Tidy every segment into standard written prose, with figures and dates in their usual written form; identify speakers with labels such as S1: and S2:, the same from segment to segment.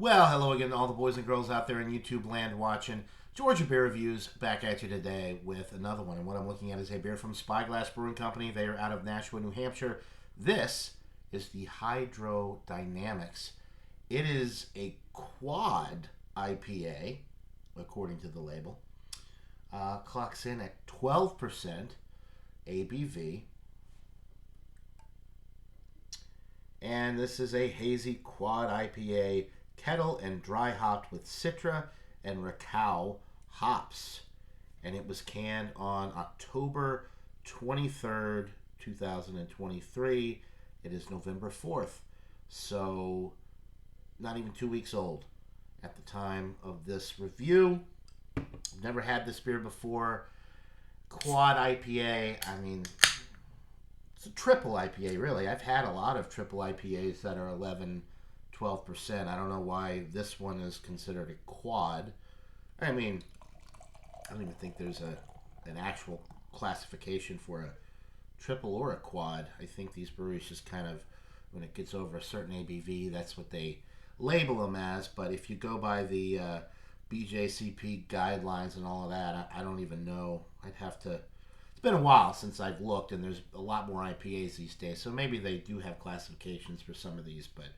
S1: Well, hello again to all the boys and girls out there in YouTube land watching. Georgia Beer Reviews back at you today with another one. And what I'm looking at is a beer from Spyglass Brewing Company. They are out of Nashua, New Hampshire. This is the Hydrodynamics. It is a quad IPA, according to the label. Clocks in at 12% ABV. And this is a hazy quad IPA, kettle and dry hopped with Citra and Racao hops. And it was canned on October 23rd, 2023. It is November 4th. So, not even 2 weeks old at the time of this review. Never had this beer before. Quad IPA, I mean, it's a triple IPA, really. I've had a lot of triple IPAs that are 11, 12%. I don't know why this one is considered a quad. I mean, I don't even think there's an actual classification for a triple or a quad. I think these breweries just kind of, when it gets over a certain ABV, that's what they label them as. But if you go by the BJCP guidelines and all of that, I don't even know. I'd have to... It's been a while since I've looked, and there's a lot more IPAs these days, so maybe they do have classifications for some of these, but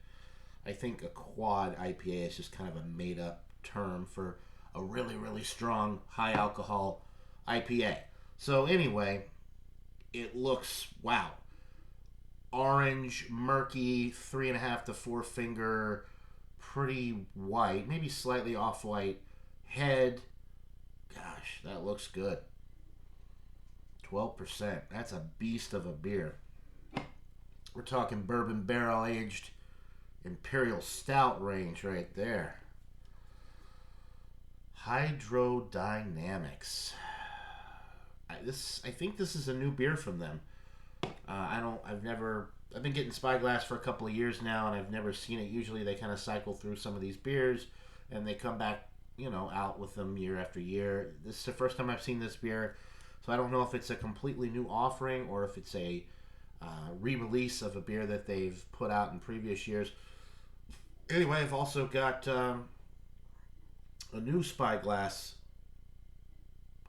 S1: I think a quad IPA is just kind of a made-up term for a really, really strong, high-alcohol IPA. So anyway, it looks, wow, orange, murky, 3.5 to 4 finger, pretty white, maybe slightly off-white head. Gosh, that looks good. 12%. That's a beast of a beer. We're talking bourbon barrel aged imperial stout range right there. Hydrodynamics. I think this is a new beer from them. I've been getting Spyglass for a couple of years now, and I've never seen it. Usually they kind of cycle through some of these beers, and they come back, out with them year after year. This is the first time I've seen this beer. So I don't know if it's a completely new offering or if it's a re-release of a beer that they've put out in previous years. Anyway, I've also got a new Spyglass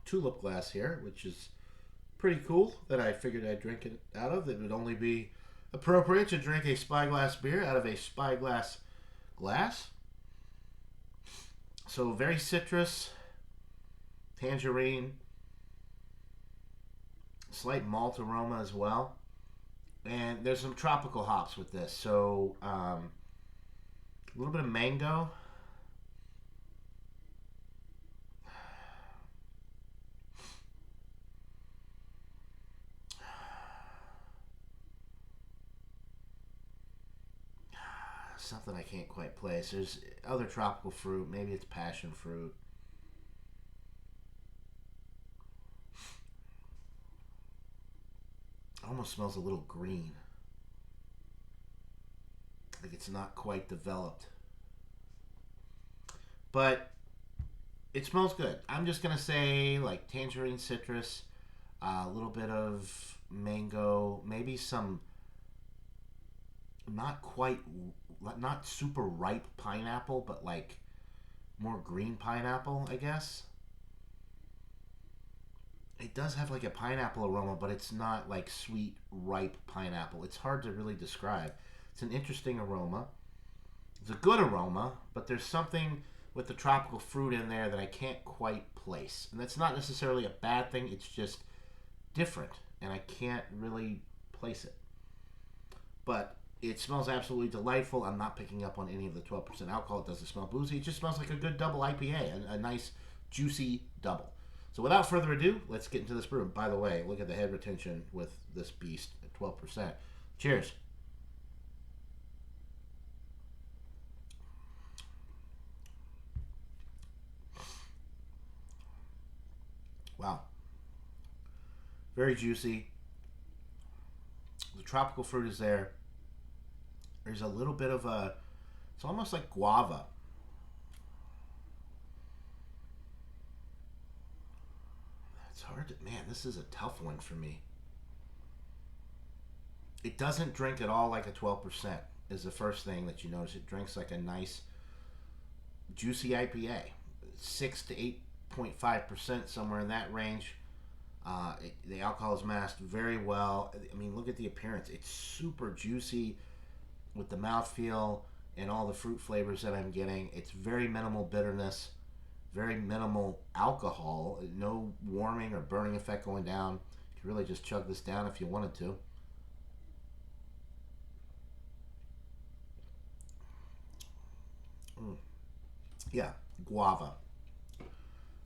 S1: tulip glass here, which is pretty cool, that I figured I'd drink it out of. It would only be appropriate to drink a Spyglass beer out of a Spyglass glass. So very citrus, tangerine, slight malt aroma as well, and there's some tropical hops with this, so a little bit of mango, something I can't quite place. There's other tropical fruit, maybe it's passion fruit. Almost smells a little green. Like it's not quite developed. But it smells good. I'm just going to say like tangerine citrus, a little bit of mango, maybe some not super ripe pineapple, but like more green pineapple, I guess. It does have like a pineapple aroma, but it's not like sweet, ripe pineapple. It's hard to really describe. It's an interesting aroma. It's a good aroma, but there's something with the tropical fruit in there that I can't quite place. And that's not necessarily a bad thing, it's just different, and I can't really place it. But it smells absolutely delightful. I'm not picking up on any of the 12% alcohol. It doesn't smell boozy. It just smells like a good double IPA, a nice, juicy double. So without further ado, let's get into this brew. By the way, look at the head retention with this beast at 12%. Cheers. Wow. Very juicy. The tropical fruit is there. There's a little bit of it's almost like guava. It's hard to, man, this is a tough one for me. It doesn't drink at all like a 12%, is the first thing that you notice. It drinks like a nice juicy IPA, 6 to 8.5%, somewhere in that range. The alcohol is masked very well. I mean, look at the appearance. It's super juicy with the mouthfeel and all the fruit flavors that I'm getting. It's very minimal bitterness, very minimal alcohol, no warming or burning effect going down. You can really just chug this down if you wanted to. Mm. Yeah, guava.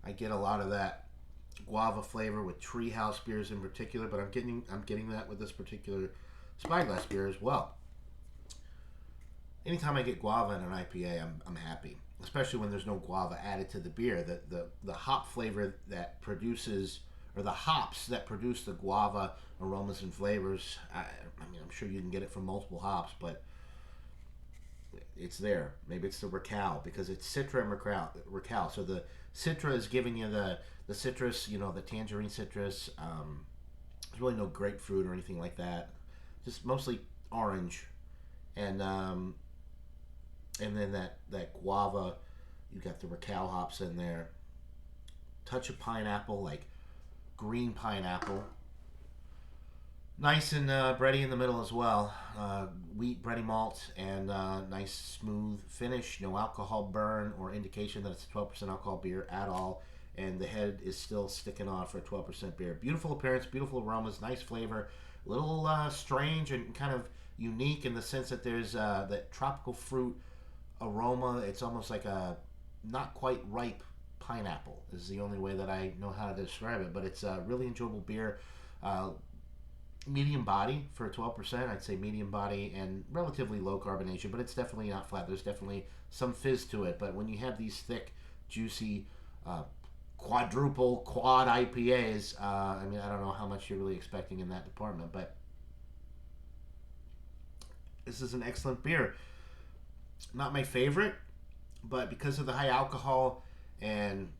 S1: I get a lot of that guava flavor with treehouse beers in particular, but I'm getting that with this particular Spyglass beer as well. Anytime I get guava in an IPA, I'm happy. Especially when there's no guava added to the beer. The hop flavor that produces, or the hops that produce the guava aromas and flavors. I mean, I'm sure you can get it from multiple hops, but it's there. Maybe it's the Racal because it's Citra and Racal. So the Citra is giving you the citrus, the tangerine citrus. There's really no grapefruit or anything like that. Just mostly orange, and then that guava. You got the Racal hops in there. Touch of pineapple, like green pineapple. Nice and bready in the middle as well. Wheat bready malt and nice smooth finish. No alcohol burn or indication that it's a 12% alcohol beer at all. And the head is still sticking on for a 12% beer. Beautiful appearance, beautiful aromas, nice flavor. A little strange and kind of unique in the sense that there's that tropical fruit aroma. It's almost like a not quite ripe pineapple is the only way that I know how to describe it. But it's a really enjoyable beer. Medium body for 12%. I'd say medium body and relatively low carbonation, but it's definitely not flat. There's definitely some fizz to it. But when you have these thick, juicy, quadruple quad IPAs, I mean, I don't know how much you're really expecting in that department, but this is an excellent beer. Not my favorite, but because of the high alcohol and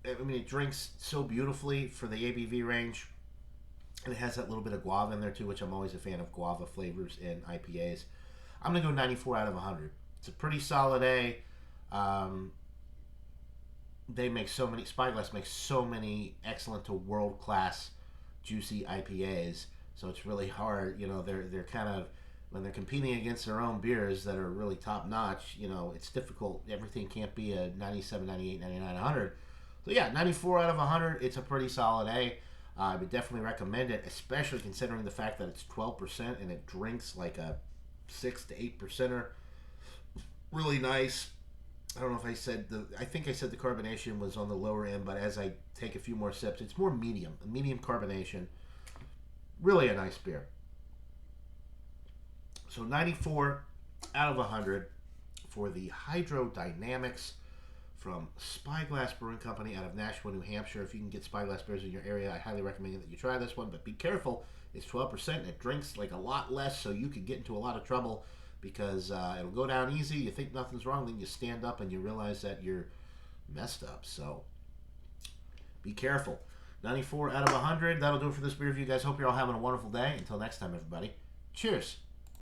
S1: I mean, it drinks so beautifully for the ABV range. And it has that little bit of guava in there too, which I'm always a fan of guava flavors in IPAs. I'm going to go 94 out of 100. It's a pretty solid A. They make Spyglass makes so many excellent to world-class juicy IPAs. So it's really hard, they're kind of, when they're competing against their own beers that are really top-notch, it's difficult. Everything can't be a 97, 98, 99, 100. So yeah, 94 out of 100, it's a pretty solid A. I would definitely recommend it, especially considering the fact that it's 12% and it drinks like a 6 to 8%er. Really nice. I don't know if I think I said the carbonation was on the lower end, but as I take a few more sips, it's more a medium carbonation. Really a nice beer. So 94 out of 100 for the Hydrodynamics from Spyglass Brewing Company out of Nashua, New Hampshire. If you can get Spyglass beers in your area, I highly recommend that you try this one. But be careful. It's 12% and it drinks like a lot less, so you could get into a lot of trouble because it'll go down easy. You think nothing's wrong, then you stand up and you realize that you're messed up. So be careful. 94 out of 100. That'll do it for this beer review, guys. Hope you're all having a wonderful day. Until next time, everybody. Cheers.